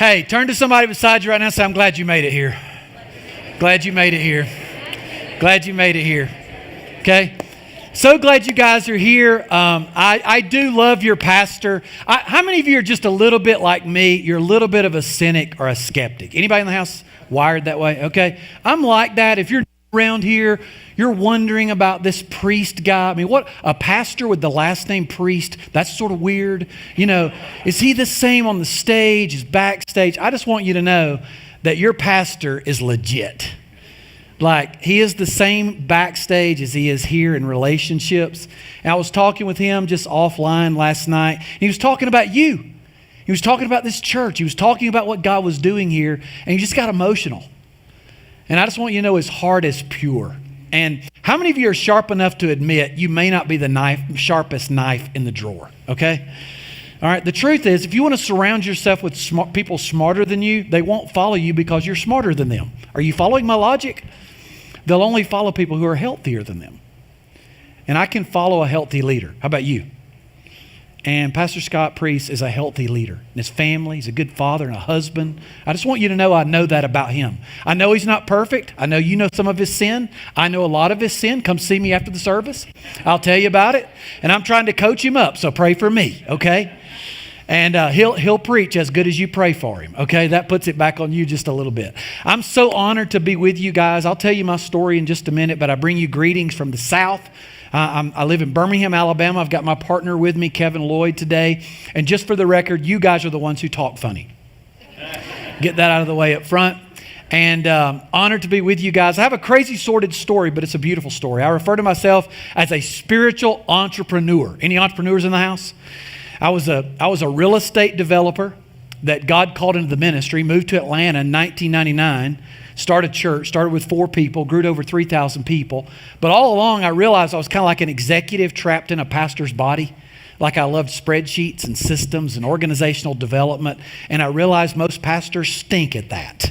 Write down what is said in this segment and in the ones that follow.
Hey, turn to somebody beside you right now and say, I'm glad you made it here. Glad you made it here. Glad you made it here. Okay? So glad you guys are here. I do love your pastor. How many of you are just a little bit like me? You're a little bit of a cynic or a skeptic. Anybody in the house wired that way? Okay. I'm like that. If you're around here, you're wondering about this priest guy. I mean, what, a pastor with the last name Priest? That's sort of weird. You know, is he the same on the stage as backstage? I just want you to know that your pastor is legit. Like, he is the same backstage as he is here in relationships. And I was talking with him just offline last night. And he was talking about you. He was talking about this church. He was talking about what God was doing here. And he just got emotional. And I just want you to know his heart is pure. And how many of you are sharp enough to admit you may not be the sharpest knife in the drawer? Okay? All right. The truth is, if you want to surround yourself with people smarter than you, they won't follow you because you're smarter than them. Are you following my logic? They'll only follow people who are healthier than them. And I can follow a healthy leader. How about you? And Pastor Scott Priest is a healthy leader. And his family, he's a good father and a husband. I just want you to know I know that about him. I know he's not perfect. I know you know some of his sin. I know a lot of his sin. Come see me after the service. I'll tell you about it. And I'm trying to coach him up, so pray for me, okay? And he'll preach as good as you pray for him, okay? That puts it back on you just a little bit. I'm so honored to be with you guys. I'll tell you my story in just a minute, but I bring you greetings from the South. I live in Birmingham, Alabama. I've got my partner with me, Kevin Lloyd, today. And just for the record, you guys are the ones who talk funny. Get that out of the way up front. And honored to be with you guys. I have a crazy sordid story, but it's a beautiful story. I refer to myself as a spiritual entrepreneur. Any entrepreneurs in the house? I was a real estate developer that God called into the ministry, moved to Atlanta in 1999, started church, started with 4 people, grew to over 3,000 people. But all along, I realized I was kind of like an executive trapped in a pastor's body. Like I loved spreadsheets and systems and organizational development. And I realized most pastors stink at that.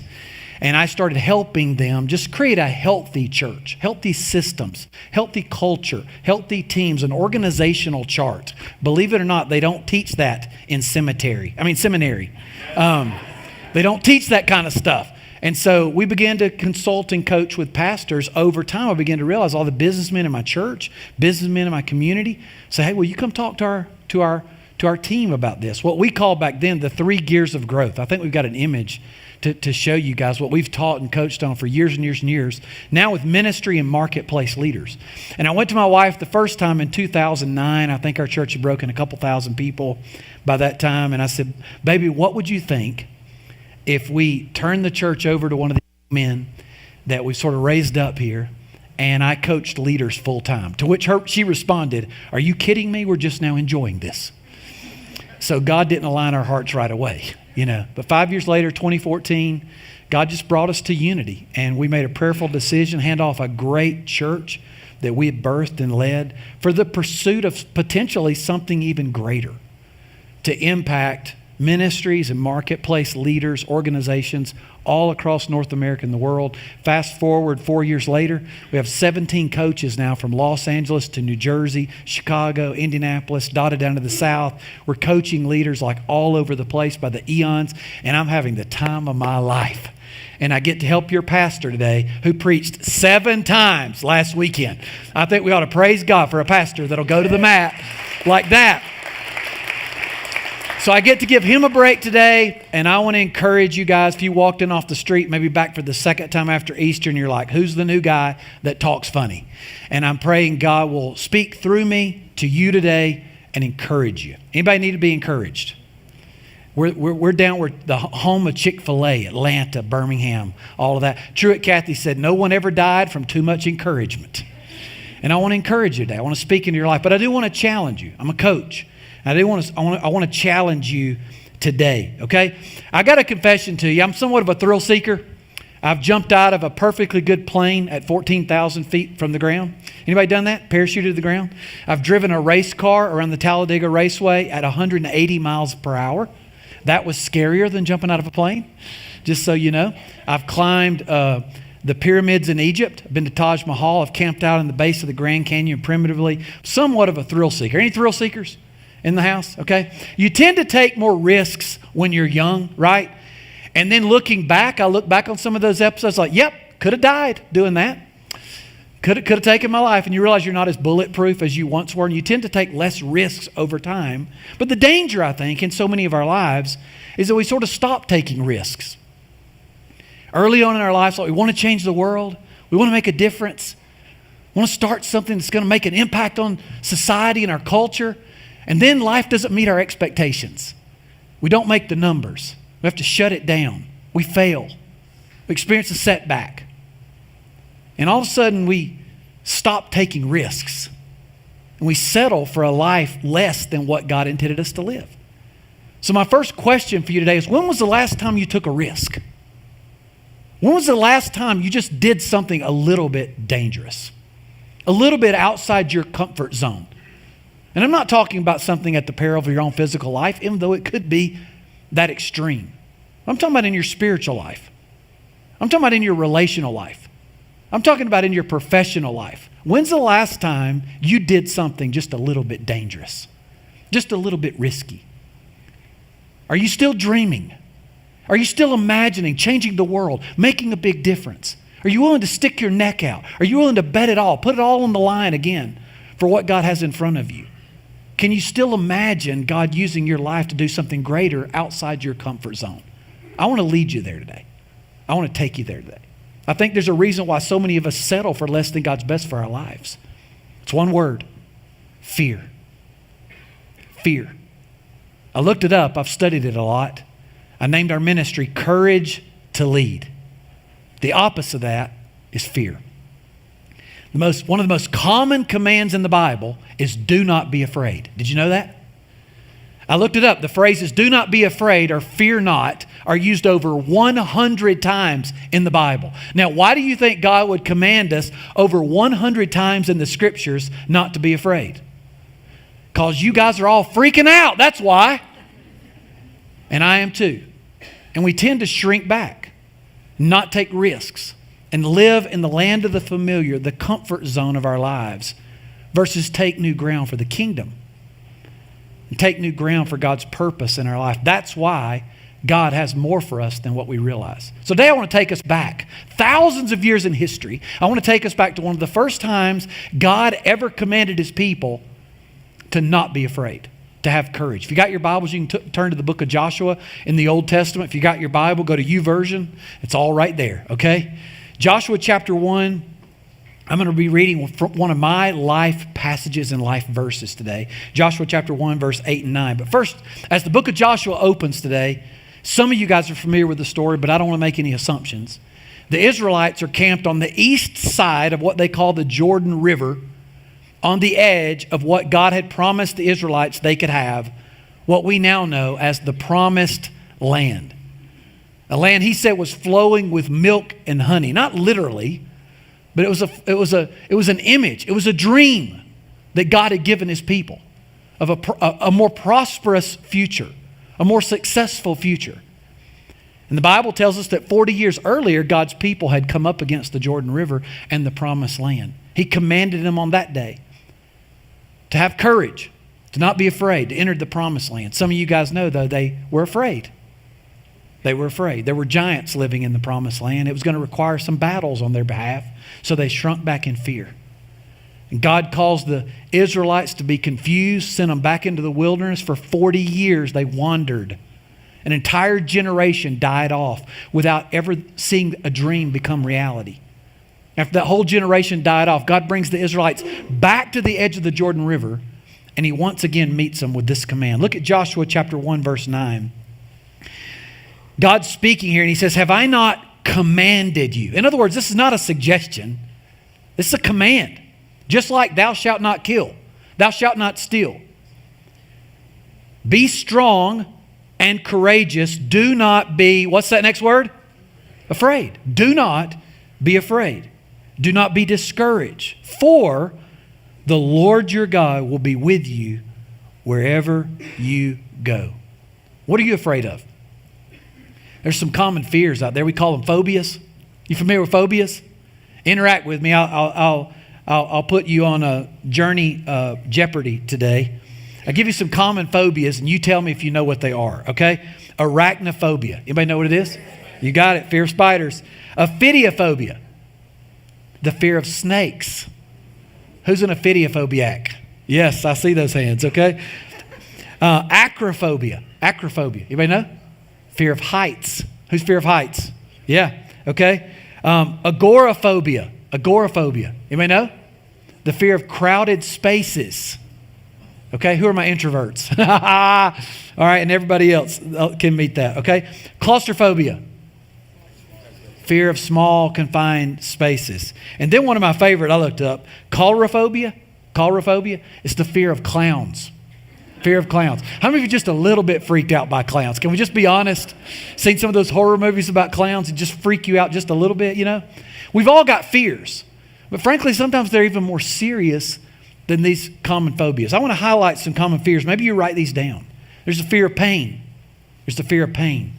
And I started helping them just create a healthy church, healthy systems, healthy culture, healthy teams, an organizational chart. Believe it or not, they don't teach that in seminary. They don't teach that kind of stuff. And so we began to consult and coach with pastors. Over time, I began to realize all the businessmen in my church, businessmen in my community, say, hey, will you come talk to our team about this? What we called back then the 3 gears of growth. I think we've got an image to show you guys what we've taught and coached on for years and years and years, now with ministry and marketplace leaders. And I went to my wife the first time in 2009. I think our church had broken a couple thousand people by that time. And I said, baby, what would you think if we turned the church over to one of the men that we sort of raised up here, and I coached leaders full time? To which she responded, are you kidding me? We're just now enjoying this. So God didn't align our hearts right away, you know. But 5 years later, 2014, God just brought us to unity, and we made a prayerful decision, hand off a great church that we had birthed and led for the pursuit of potentially something even greater, to impact ministries and marketplace leaders, organizations all across North America and the world. Fast forward 4 years later, we have 17 coaches now from Los Angeles to New Jersey, Chicago, Indianapolis, dotted down to the South. We're coaching leaders like all over the place by the eons, and I'm having the time of my life. And I get to help your pastor today who preached 7 times last weekend. I think we ought to praise God for a pastor that'll go to the mat like that. So I get to give him a break today, and I want to encourage you guys, if you walked in off the street, maybe back for the second time after Easter, and you're like, who's the new guy that talks funny? And I'm praying God will speak through me to you today and encourage you. Anybody need to be encouraged? We're the home of Chick-fil-A, Atlanta, Birmingham, all of that. Truett Cathy said, no one ever died from too much encouragement. And I want to encourage you today. I want to speak into your life, but I do want to challenge you. I'm a coach. I want to challenge you today, okay? I got a confession to you. I'm somewhat of a thrill seeker. I've jumped out of a perfectly good plane at 14,000 feet from the ground. Anybody done that? Parachuted to the ground? I've driven a race car around the Talladega Raceway at 180 miles per hour. That was scarier than jumping out of a plane, just so you know. I've climbed the pyramids in Egypt. I've been to Taj Mahal. I've camped out in the base of the Grand Canyon primitively. Somewhat of a thrill seeker. Any thrill seekers in the house? Okay. You tend to take more risks when you're young, right? And then looking back, I look back on some of those episodes like, yep, could have died doing that. Could have taken my life. And you realize you're not as bulletproof as you once were, and you tend to take less risks over time. But the danger, I think, in so many of our lives is that we sort of stop taking risks. Early on in our lives, like, we want to change the world. We want to make a difference. We want to start something that's going to make an impact on society and our culture. And then life doesn't meet our expectations. We don't make the numbers. We have to shut it down. We fail. We experience a setback. And all of a sudden, we stop taking risks. And we settle for a life less than what God intended us to live. So my first question for you today is, when was the last time you took a risk? When was the last time you just did something a little bit dangerous? A little bit outside your comfort zone? And I'm not talking about something at the peril of your own physical life, even though it could be that extreme. I'm talking about in your spiritual life. I'm talking about in your relational life. I'm talking about in your professional life. When's the last time you did something just a little bit dangerous? Just a little bit risky? Are you still dreaming? Are you still imagining changing the world, making a big difference? Are you willing to stick your neck out? Are you willing to bet it all, put it all on the line again for what God has in front of you? Can you still imagine God using your life to do something greater outside your comfort zone? I want to lead you there today. I want to take you there today. I think there's a reason why so many of us settle for less than God's best for our lives. It's one word: fear. Fear. I looked it up. I've studied it a lot. I named our ministry Courage to Lead. The opposite of that is fear. One of the most common commands in the Bible is do not be afraid. Did you know that? I looked it up. The phrases do not be afraid or fear not are used over 100 times in the Bible. Now, why do you think God would command us over 100 times in the scriptures not to be afraid? Because you guys are all freaking out. That's why. And I am too. And we tend to shrink back, not take risks, and live in the land of the familiar, the comfort zone of our lives, versus take new ground for the kingdom. And take new ground for God's purpose in our life. That's why God has more for us than what we realize. So today I want to take us back thousands of years in history. I want to take us back to one of the first times God ever commanded his people to not be afraid, to have courage. If you got your Bibles, you can turn to the book of Joshua in the Old Testament. If you got your Bible, go to YouVersion. It's all right there, okay? Joshua chapter 1. I'm going to be reading from one of my life passages and life verses today. Joshua chapter 1, verse 8 and 9. But first, as the book of Joshua opens today, some of you guys are familiar with the story, but I don't want to make any assumptions. The Israelites are camped on the east side of what they call the Jordan River, on the edge of what God had promised the Israelites they could have, what we now know as the promised land. A land he said was flowing with milk and honey. Not literally, but it was an image. It was a dream that God had given his people of a more prosperous future, a more successful future. And the Bible tells us that 40 years earlier, God's people had come up against the Jordan River and the promised land. He commanded them on that day to have courage, to not be afraid, to enter the promised land. Some of you guys know, though, they were afraid. They were afraid. There were giants living in the promised land. It was going to require some battles on their behalf, so they shrunk back in fear. And God caused the Israelites to be confused, sent them back into the wilderness. For 40 years, they wandered. An entire generation died off without ever seeing a dream become reality. After that whole generation died off, God brings the Israelites back to the edge of the Jordan River, and he once again meets them with this command. Look at Joshua chapter 1, verse 9. God's speaking here, and he says, have I not commanded you? In other words, this is not a suggestion. This is a command. Just like thou shalt not kill, thou shalt not steal. Be strong and courageous. Do not be, what's that next word? Afraid. Do not be afraid. Do not be discouraged. For the Lord your God will be with you wherever you go. What are you afraid of? There's some common fears out there. We call them phobias. You familiar with phobias? Interact with me. I'll put you on a journey Jeopardy today. I'll give you some common phobias, and you tell me if you know what they are, okay? Arachnophobia. Anybody know what it is? You got it. Fear of spiders. Ophidiophobia. The fear of snakes. Who's an ophidiophobia? Yes, I see those hands, okay? Acrophobia. Acrophobia. Anybody know? Fear of heights. Who's fear of heights? Yeah, okay. Agoraphobia. Agoraphobia. Anybody know? The fear of crowded spaces. Okay, who are my introverts? All right, and everybody else can meet that, okay? Claustrophobia. Fear of small, confined spaces. And then one of my favorite I looked up, coulrophobia. Coulrophobia is the fear of clowns. Fear of clowns. How many of you just a little bit freaked out by clowns? Can we just be honest? Seen some of those horror movies about clowns and just freak you out just a little bit, you know? We've all got fears. But frankly, sometimes they're even more serious than these common phobias. I want to highlight some common fears. Maybe you write these down. There's the fear of pain. There's the fear of pain.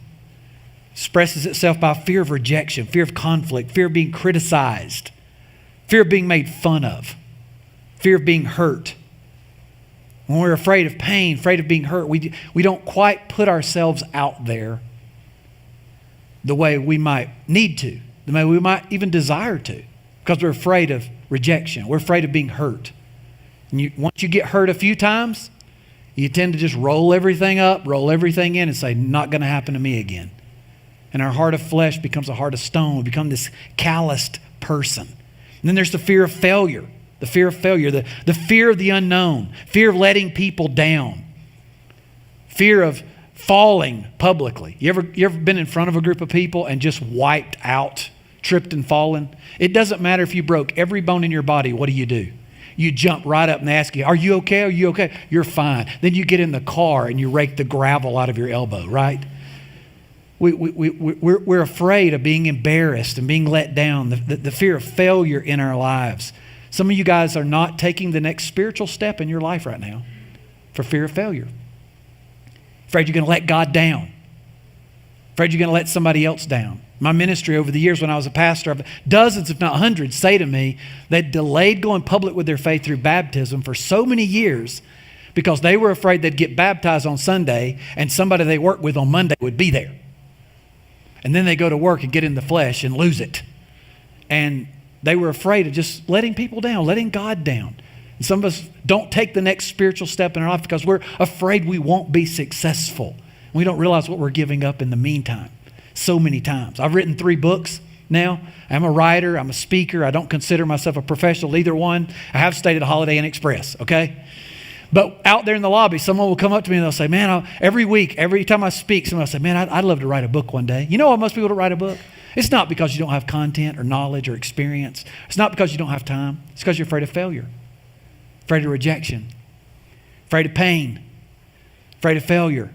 Expresses itself by fear of rejection, fear of conflict, fear of being criticized, fear of being made fun of, fear of being hurt. When we're afraid of pain, afraid of being hurt, we don't quite put ourselves out there the way we might need to, the way we might even desire to, because we're afraid of rejection. We're afraid of being hurt. And once you get hurt a few times, you tend to just roll everything up, roll everything in and say, not going to happen to me again. And our heart of flesh becomes a heart of stone. We become this calloused person. And then there's the fear of failure. The fear of failure. The fear of the unknown. Fear of letting people down. Fear of falling publicly. You ever been in front of a group of people and just wiped out, tripped and fallen? It doesn't matter if you broke every bone in your body. What do? You jump right up and they ask you, are you okay? Are you okay? You're fine. Then you get in the car and you rake the gravel out of your elbow, right? We're afraid of being embarrassed and being let down, the fear of failure in our lives. Some of you guys are not taking the next spiritual step in your life right now for fear of failure. Afraid you're going to let God down. Afraid you're going to let somebody else down. My ministry over the years when I was a pastor, dozens if not hundreds say to me they delayed going public with their faith through baptism for so many years because they were afraid they'd get baptized on Sunday and somebody they worked with on Monday would be there. And then they go to work and get in the flesh and lose it. And they were afraid of just letting people down, letting God down. And some of us don't take the next spiritual step in our life because we're afraid we won't be successful. We don't realize what we're giving up in the meantime so many times. I've written 3 books now. I'm a writer. I'm a speaker. I don't consider myself a professional, either one. I have stayed at a Holiday Inn Express, okay? But out there in the lobby, someone will come up to me and they'll say, man, every week, every time I speak, someone will say, man, I'd love to write a book one day. You know why most people don't write a book? It's not because you don't have content or knowledge or experience. It's not because you don't have time. It's because you're afraid of failure, afraid of rejection, afraid of pain, afraid of failure.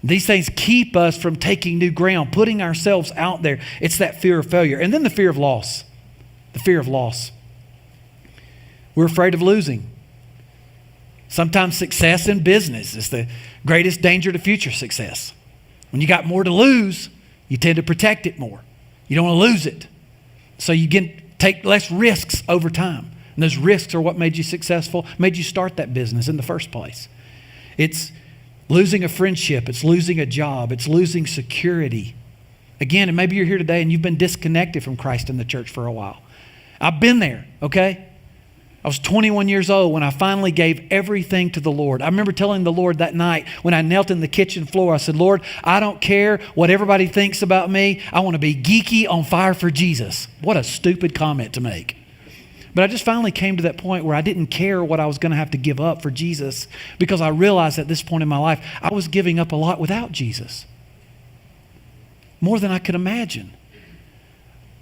These things keep us from taking new ground, putting ourselves out there. It's that fear of failure. And then the fear of loss. The fear of loss. We're afraid of losing. Sometimes success in business is the greatest danger to future success. When you got more to lose, you tend to protect it more. You don't want to lose it. So you take less risks over time. And those risks are what made you successful, made you start that business in the first place. It's losing a friendship. It's losing a job. It's losing security. Again, and maybe you're here today and you've been disconnected from Christ in the church for a while. I've been there, okay? I was 21 years old when I finally gave everything to the Lord. I remember telling the Lord that night when I knelt in the kitchen floor, I said, Lord, I don't care what everybody thinks about me. I want to be geeky on fire for Jesus. What a stupid comment to make. But I just finally came to that point where I didn't care what I was going to have to give up for Jesus because I realized at this point in my life, I was giving up a lot without Jesus. More than I could imagine.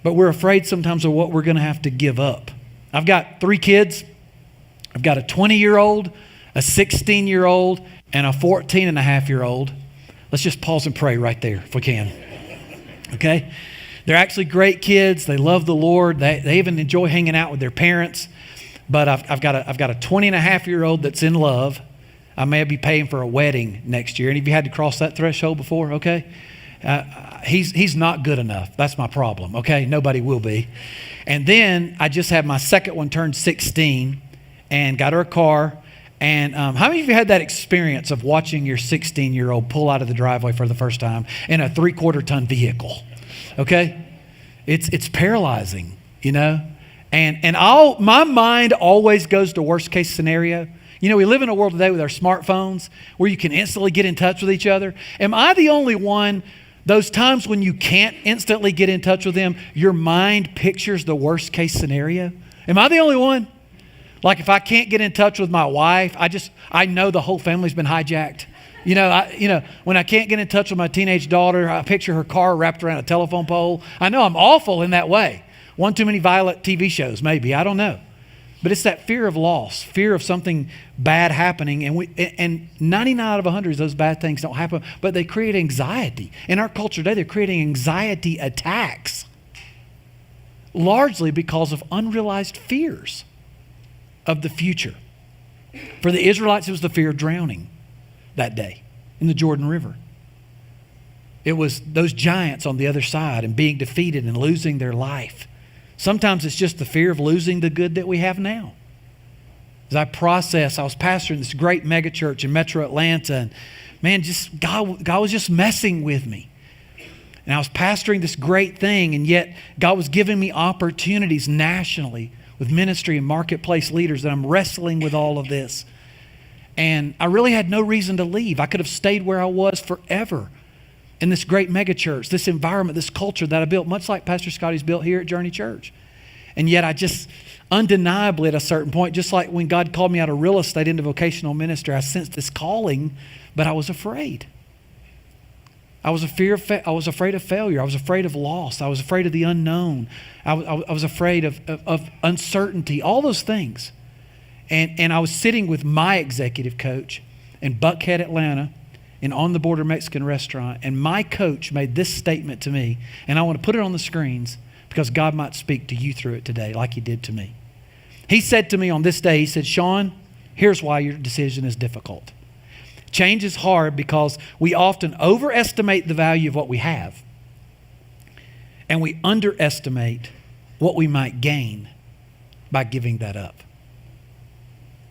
But we're afraid sometimes of what we're going to have to give up. I've got 3 kids. I've got a 20-year-old, a 16-year-old, and a 14-and-a-half-year-old. Let's just pause and pray right there if we can. Okay? They're actually great kids. They love the Lord. They even enjoy hanging out with their parents. But I've got a 20-and-a-half-year-old that's in love. I may be paying for a wedding next year. Any of you had to cross that threshold before? Okay? He's not good enough. That's my problem. Okay? Nobody will be. And then I just had my second one turn 16 and got her a car. And how many of you had that experience of watching your 16-year-old pull out of the driveway for the first time in a 3/4-ton vehicle? Okay? It's paralyzing, you know? And my mind always goes to worst case scenario. You know, we live in a world today with our smartphones where you can instantly get in touch with each other. Am I the only one, those times when you can't instantly get in touch with them, your mind pictures the worst case scenario? Am I the only one? Like if I can't get in touch with my wife, I know the whole family's been hijacked. You know, when I can't get in touch with my teenage daughter, I picture her car wrapped around a telephone pole. I know I'm awful in that way. One too many violent TV shows, maybe. I don't know. But it's that fear of loss, fear of something bad happening. And 99 out of 100 of those bad things don't happen, but they create anxiety. In our culture today, they're creating anxiety attacks, largely because of unrealized fears of the future. For the Israelites, it was the fear of drowning that day in the Jordan River. It was those giants on the other side and being defeated and losing their life. Sometimes it's just the fear of losing the good that we have now. As I was pastoring this great megachurch in Metro Atlanta, and man, God was just messing with me. And I was pastoring this great thing, and yet God was giving me opportunities nationally with ministry and marketplace leaders, and I'm wrestling with all of this. And I really had no reason to leave. I could have stayed where I was forever in this great megachurch, this environment, this culture that I built, much like Pastor Scotty's built here at Journey Church. And yet I just undeniably at a certain point, just like when God called me out of real estate into vocational ministry, I sensed this calling, but I was afraid. I was afraid of failure. I was afraid of loss. I was afraid of the unknown. I was afraid of uncertainty, all those things. And I was sitting with my executive coach in Buckhead, Atlanta, in On the Border Mexican restaurant, and my coach made this statement to me, and I want to put it on the screens because God might speak to you through it today like he did to me. He said to me on this day, he said, "Shawn, here's why your decision is difficult. Change is hard because we often overestimate the value of what we have, and we underestimate what we might gain by giving that up."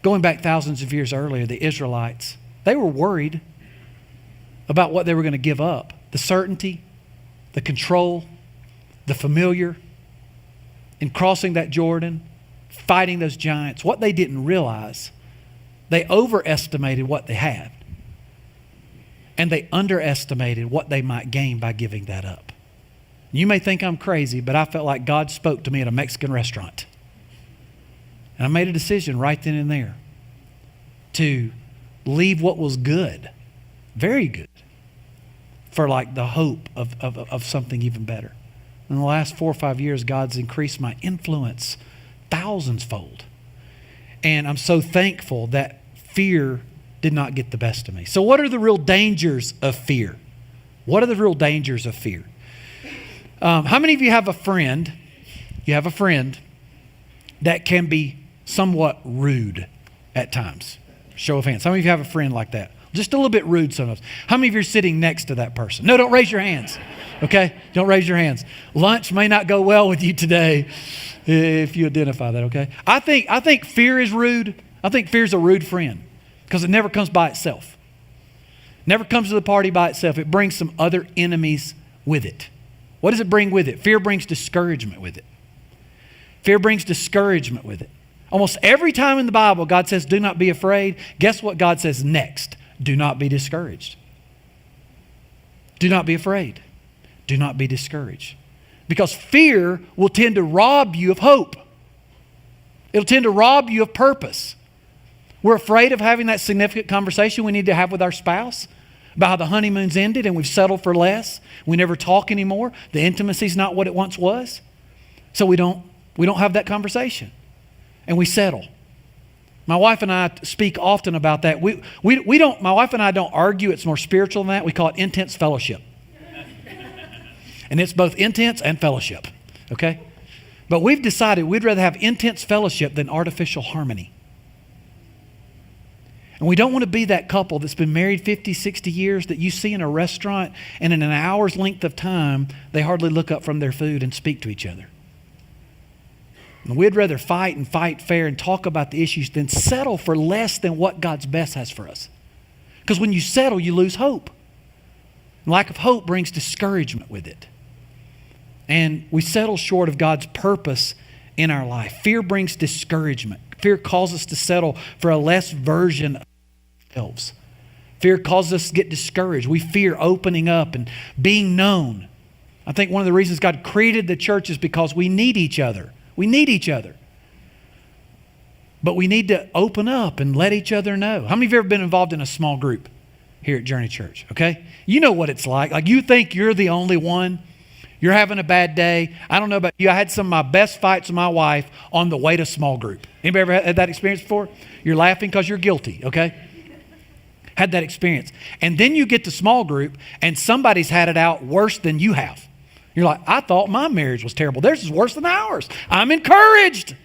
Going back thousands of years earlier, the Israelites, they were worried about what they were going to give up. The certainty, the control, the familiar, in crossing that Jordan, fighting those giants. What they didn't realize, they overestimated what they had. And they underestimated what they might gain by giving that up. You may think I'm crazy, but I felt like God spoke to me at a Mexican restaurant. And I made a decision right then and there to leave what was good, very good, for like the hope of something even better. In the last 4 or 5 years, God's increased my influence thousandsfold. And I'm so thankful that fear did not get the best of me. So what are the real dangers of fear? What are the real dangers of fear? How many of you have a friend? You have a friend that can be somewhat rude at times. Show of hands. How many of you have a friend like that? Just a little bit rude sometimes. How many of you are sitting next to that person? No, don't raise your hands. Okay? Don't raise your hands. Lunch may not go well with you today if you identify that, okay? I think fear is rude. I think fear is a rude friend because it never comes by itself. Never comes to the party by itself. It brings some other enemies with it. What does it bring with it? Fear brings discouragement with it. Fear brings discouragement with it. Almost every time in the Bible, God says, do not be afraid. Guess what God says next? Do not be discouraged. Do not be afraid. Do not be discouraged. Because fear will tend to rob you of hope. It'll tend to rob you of purpose. We're afraid of having that significant conversation we need to have with our spouse about how the honeymoon's ended and we've settled for less. We never talk anymore. The intimacy's not what it once was. So we don't have that conversation. And we settle. My wife and I speak often about that. My wife and I don't argue. It's more spiritual than that. We call it intense fellowship. And it's both intense and fellowship. Okay? But we've decided we'd rather have intense fellowship than artificial harmony. And we don't want to be that couple that's been married 50, 60 years that you see in a restaurant and in an hour's length of time, they hardly look up from their food and speak to each other. And we'd rather fight and fight fair and talk about the issues than settle for less than what God's best has for us. Because when you settle, you lose hope. Lack of hope brings discouragement with it. And we settle short of God's purpose in our life. Fear brings discouragement. Fear calls us to settle for a less version of ourselves. Fear causes us to get discouraged. We fear opening up and being known. I think one of the reasons God created the church is because we need each other. We need each other. But we need to open up and let each other know. How many of you have ever been involved in a small group here at Journey Church? Okay? You know what it's like. Like you think you're the only one. You're having a bad day. I don't know about you. I had some of my best fights with my wife on the way to small group. Anybody ever had that experience before? You're laughing because you're guilty, okay? Had that experience. And then you get to small group and somebody's had it out worse than you have. You're like, I thought my marriage was terrible. Theirs is worse than ours. I'm encouraged.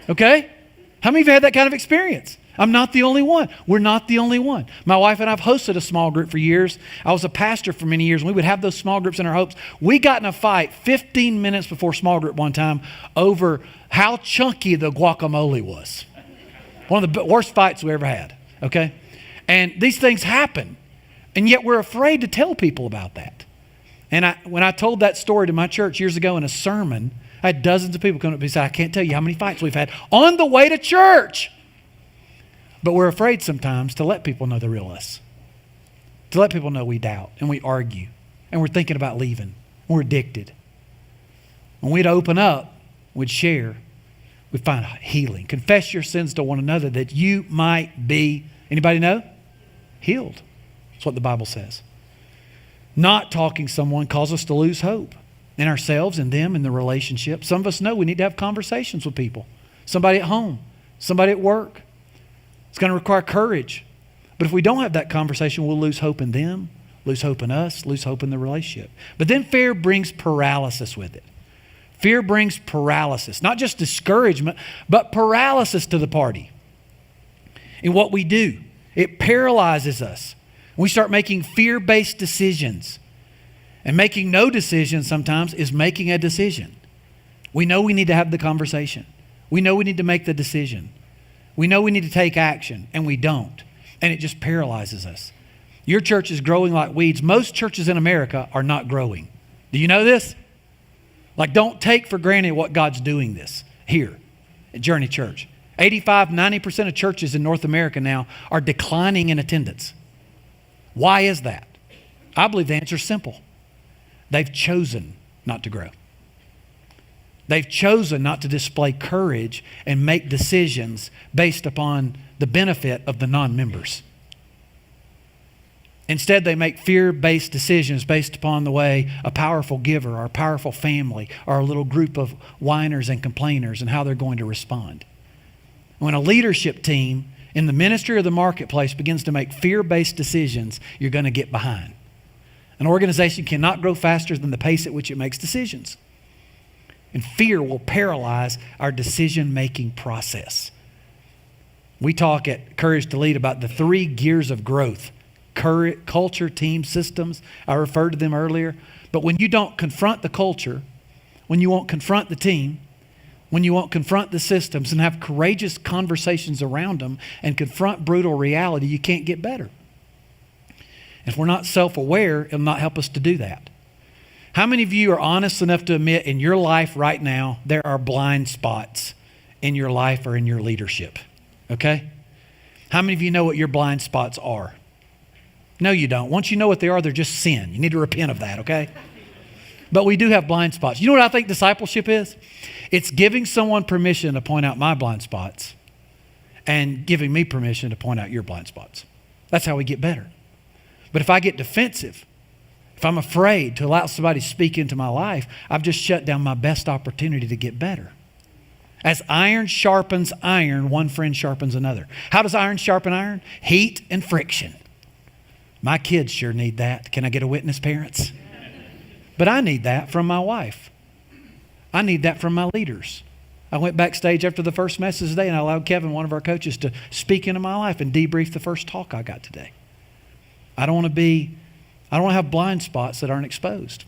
Okay? How many of you had that kind of experience? I'm not the only one. We're not the only one. My wife and I have hosted a small group for years. I was a pastor for many years, and we would have those small groups in our hopes. We got in a fight 15 minutes before small group one time over how chunky the guacamole was. One of the worst fights we ever had, okay? And these things happen, and yet we're afraid to tell people about that. And when I told that story to my church years ago in a sermon, I had dozens of people come up and say, I can't tell you how many fights we've had on the way to church. But we're afraid sometimes to let people know the real us. To let people know we doubt and we argue and we're thinking about leaving. And we're addicted. When we'd open up, we'd share, we'd find healing. Confess your sins to one another that you might be, anybody know? Healed. That's what the Bible says. Not talking to someone causes us to lose hope in ourselves and them and the relationship. Some of us know we need to have conversations with people. Somebody at home, somebody at work. It's going to require courage. But if we don't have that conversation, we'll lose hope in them, lose hope in us, lose hope in the relationship. But then fear brings paralysis with it. Fear brings paralysis, not just discouragement, but paralysis to the party. In what we do, it paralyzes us. We start making fear-based decisions. And making no decision sometimes is making a decision. We know we need to have the conversation. We know we need to make the decision. We know we need to take action, and we don't. And it just paralyzes us. Your church is growing like weeds. Most churches in America are not growing. Do you know this? Like, don't take for granted what God's doing this here at Journey Church. 85-90% of churches in North America now are declining in attendance. Why is that? I believe the answer is simple. They've chosen not to grow. They've chosen not to display courage and make decisions based upon the benefit of the non-members. Instead, they make fear-based decisions based upon the way a powerful giver or a powerful family or a little group of whiners and complainers and how they're going to respond. When a leadership team in the ministry or the marketplace begins to make fear-based decisions, you're going to get behind. An organization cannot grow faster than the pace at which it makes decisions. And fear will paralyze our decision-making process. We talk at Courage to Lead about the 3 gears of growth. Culture, team, systems. I referred to them earlier. But when you don't confront the culture, when you won't confront the team, when you won't confront the systems and have courageous conversations around them and confront brutal reality, you can't get better. If we're not self-aware, it'll not help us to do that. How many of you are honest enough to admit in your life right now, there are blind spots in your life or in your leadership? Okay? How many of you know what your blind spots are? No, you don't. Once you know what they are, they're just sin. You need to repent of that, okay? But we do have blind spots. You know what I think discipleship is? It's giving someone permission to point out my blind spots and giving me permission to point out your blind spots. That's how we get better. But if I get defensive, if I'm afraid to allow somebody to speak into my life, I've just shut down my best opportunity to get better. As iron sharpens iron, one friend sharpens another. How does iron sharpen iron? Heat and friction. My kids sure need that. Can I get a witness, parents? But I need that from my wife. I need that from my leaders. I went backstage after the first message today and I allowed Kevin, one of our coaches, to speak into my life and debrief the first talk I got today. I don't want to have blind spots that aren't exposed.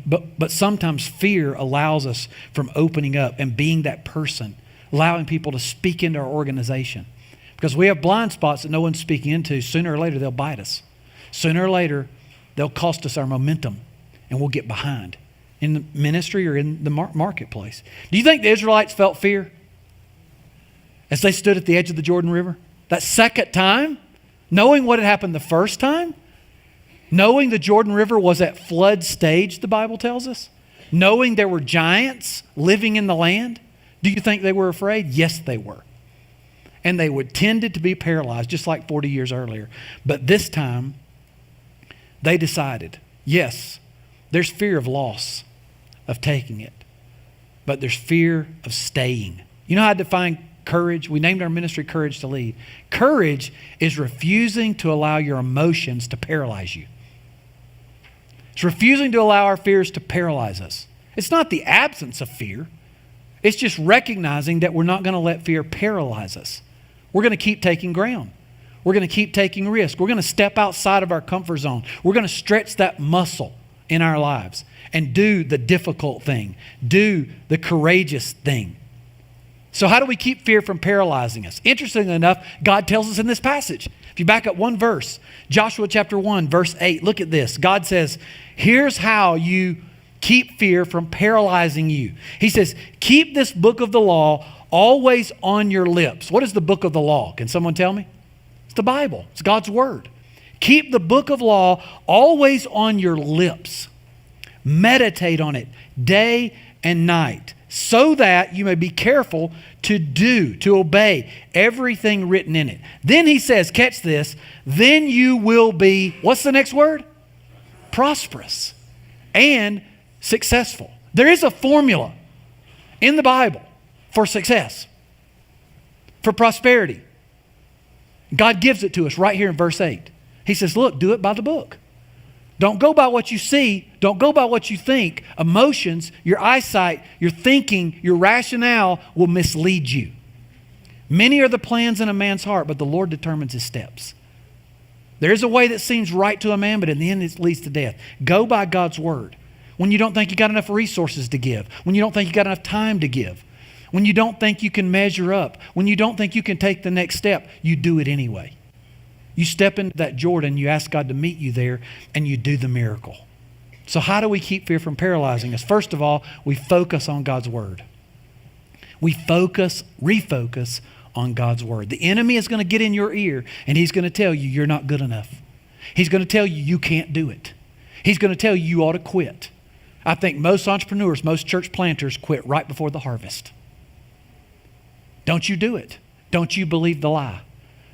But sometimes fear allows us from opening up and being that person, allowing people to speak into our organization. Because we have blind spots that no one's speaking into. Sooner or later, they'll bite us. Sooner or later, they'll cost us our momentum, and we'll get behind in the ministry or in the marketplace. Do you think the Israelites felt fear as they stood at the edge of the Jordan River? That second time, knowing what had happened the first time, knowing the Jordan River was at flood stage, the Bible tells us, knowing there were giants living in the land, do you think they were afraid? Yes, they were. And they tended to be paralyzed, just like 40 years earlier. But this time, they decided, yes, there's fear of loss, of taking it, but there's fear of staying. You know how I define courage? We named our ministry Courage to Lead. Courage is refusing to allow your emotions to paralyze you. It's refusing to allow our fears to paralyze us. It's not the absence of fear. It's just recognizing that we're not going to let fear paralyze us. We're going to keep taking ground. We're going to keep taking risk. We're going to step outside of our comfort zone. We're going to stretch that muscle in our lives and do the difficult thing, do the courageous thing. So how do we keep fear from paralyzing us? Interestingly enough, God tells us in this passage. If you back up one verse, Joshua chapter 1, verse 8, look at this. God says, here's how you keep fear from paralyzing you. He says, keep this book of the law always on your lips. What is the book of the law? Can someone tell me? It's the Bible. It's God's word. Keep the book of law always on your lips. Meditate on it day and night, so that you may be careful to obey everything written in it. Then he says, catch this, then you will be, what's the next word? Prosperous and successful. There is a formula in the Bible for success, for prosperity. God gives it to us right here in verse 8. He says, look, do it by the book. Don't go by what you see. Don't go by what you think. Emotions, your eyesight, your thinking, your rationale will mislead you. Many are the plans in a man's heart, but the Lord determines his steps. There is a way that seems right to a man, but in the end it leads to death. Go by God's word. When you don't think you got enough resources to give, when you don't think you got enough time to give, when you don't think you can measure up, when you don't think you can take the next step, you do it anyway. You step into that Jordan, you ask God to meet you there, and you do the miracle. So how do we keep fear from paralyzing us? First of all, we focus on God's word. We refocus on God's word. The enemy is going to get in your ear, and he's going to tell you you're not good enough. He's going to tell you you can't do it. He's going to tell you you ought to quit. I think most entrepreneurs, most church planters quit right before the harvest. Don't you do it. Don't you believe the lie.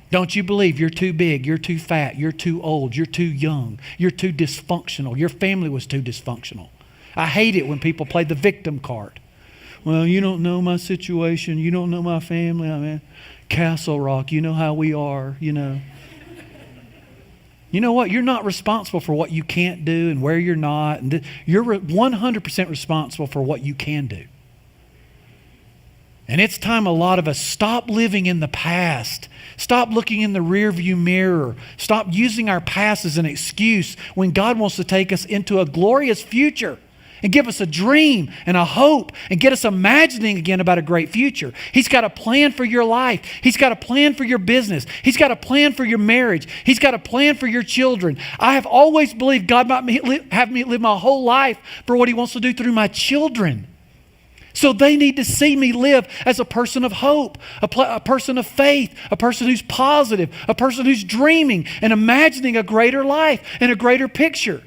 Don't you believe you're too big, you're too fat, you're too old, you're too young, you're too dysfunctional, your family was too dysfunctional. I hate it when people play the victim card. Well, you don't know my situation, you don't know my family, I mean, Castle Rock, you know how we are, you know. You know what? You're not responsible for what you can't do and where you're not. And you're 100% responsible for what you can do. And it's time a lot of us stop living in the past. Stop looking in the rearview mirror. Stop using our past as an excuse when God wants to take us into a glorious future and give us a dream and a hope and get us imagining again about a great future. He's got a plan for your life. He's got a plan for your business. He's got a plan for your marriage. He's got a plan for your children. I have always believed God might have me live my whole life for what He wants to do through my children. So they need to see me live as a person of hope, a person of faith, a person who's positive, a person who's dreaming and imagining a greater life and a greater picture.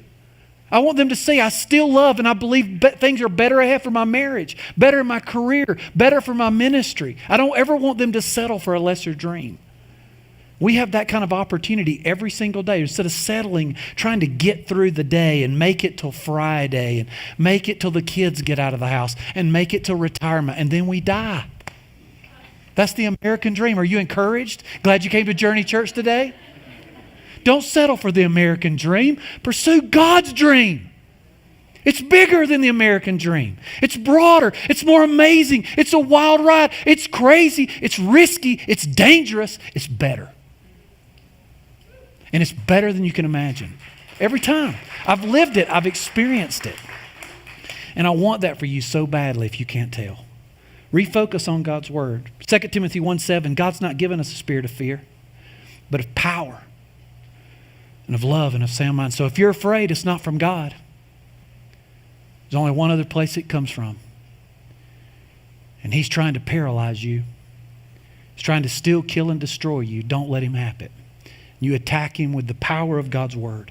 I want them to see I still love and I believe things are better ahead for my marriage, better in my career, better for my ministry. I don't ever want them to settle for a lesser dream. We have that kind of opportunity every single day. Instead of settling, trying to get through the day and make it till Friday and make it till the kids get out of the house and make it till retirement and then we die. That's the American dream. Are you encouraged? Glad you came to Journey Church today? Don't settle for the American dream. Pursue God's dream. It's bigger than the American dream. It's broader. It's more amazing. It's a wild ride. It's crazy. It's risky. It's dangerous. It's better. And it's better than you can imagine. Every time. I've lived it. I've experienced it. And I want that for you so badly if you can't tell. Refocus on God's word. 2 Timothy 1:7, God's not given us a spirit of fear, but of power and of love and of sound mind. So if you're afraid, it's not from God. There's only one other place it comes from. And he's trying to paralyze you. He's trying to steal, kill, and destroy you. Don't let him have it. You attack him with the power of God's word.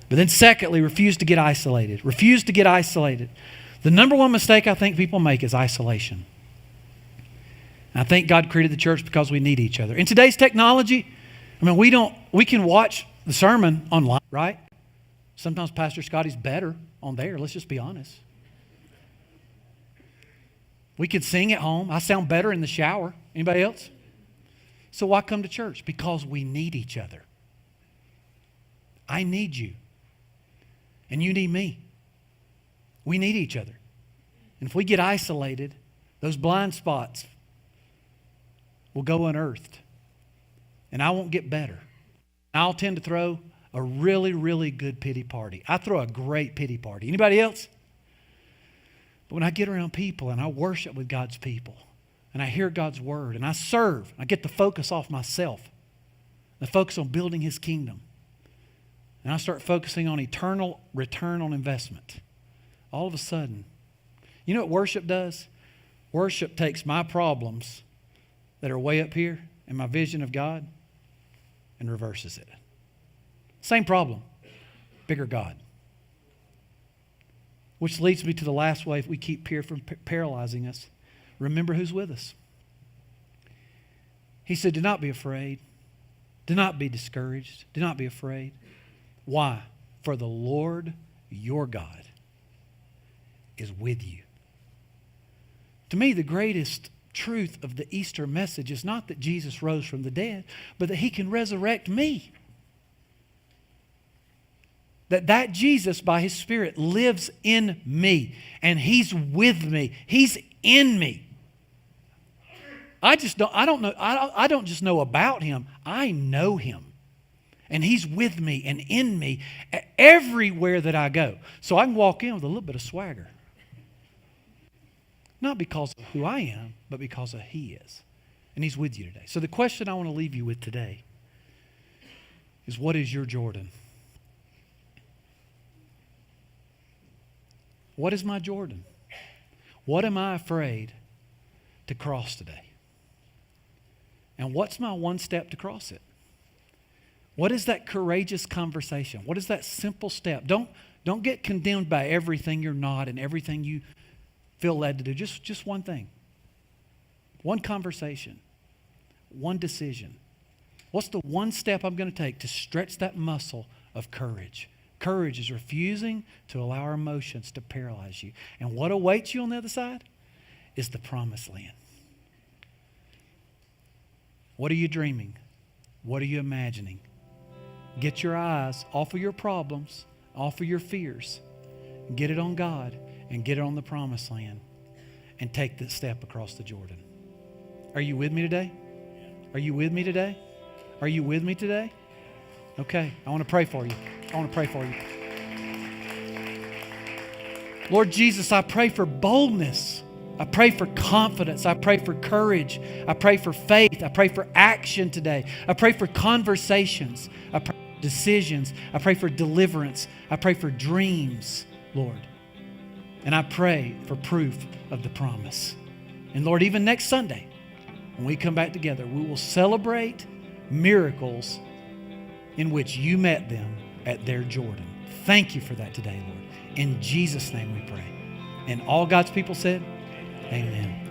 But then secondly, refuse to get isolated. Refuse to get isolated. The number one mistake I think people make is isolation. And I think God created the church because we need each other. In today's technology, we can watch the sermon online, right? Sometimes Pastor Scotty's better on there. Let's just be honest. We can sing at home. I sound better in the shower. Anybody else? So why come to church? Because we need each other. I need you. And you need me. We need each other. And if we get isolated, those blind spots will go unearthed. And I won't get better. I'll tend to throw a really, really good pity party. I throw a great pity party. Anybody else? But when I get around people and I worship with God's people and I hear God's word and I serve, I get the focus off myself. I focus on building his kingdom. And I start focusing on eternal return on investment. All of a sudden, you know what worship does? Worship takes my problems that are way up here and my vision of God and reverses it. Same problem, bigger God. Which leads me to the last way if we keep fear from paralyzing us. Remember who's with us. He said, do not be afraid. Do not be discouraged. Do not be afraid. Why? For the Lord your God is with you. To me, the greatest truth of the Easter message is not that Jesus rose from the dead, but that he can resurrect me. That Jesus, by his Spirit, lives in me. And he's with me. He's in me. I don't just know about him. I know him. And he's with me and in me everywhere that I go. So I can walk in with a little bit of swagger. Not because of who I am, but because of he is. And he's with you today. So the question I want to leave you with today is, what is your Jordan? What is my Jordan? What am I afraid to cross today? And what's my one step to cross it? What is that courageous conversation? What is that simple step? Don't get condemned by everything you're not and everything you feel led to do. Just one thing. One conversation. One decision. What's the one step I'm going to take to stretch that muscle of courage? Courage is refusing to allow our emotions to paralyze you. And what awaits you on the other side is the promised land. What are you dreaming? What are you imagining? Get your eyes off of your problems, off of your fears. Get it on God and get it on the promised land and take the step across the Jordan. Are you with me today? Are you with me today? Are you with me today? Okay, I want to pray for you. I want to pray for you. Lord Jesus, I pray for boldness. I pray for confidence. I pray for courage. I pray for faith. I pray for action today. I pray for conversations. I pray for decisions. I pray for deliverance. I pray for dreams, Lord. And I pray for proof of the promise. And Lord, even next Sunday, when we come back together, we will celebrate miracles in which you met them at their Jordan. Thank you for that today, Lord. In Jesus' name we pray. And all God's people said, amen.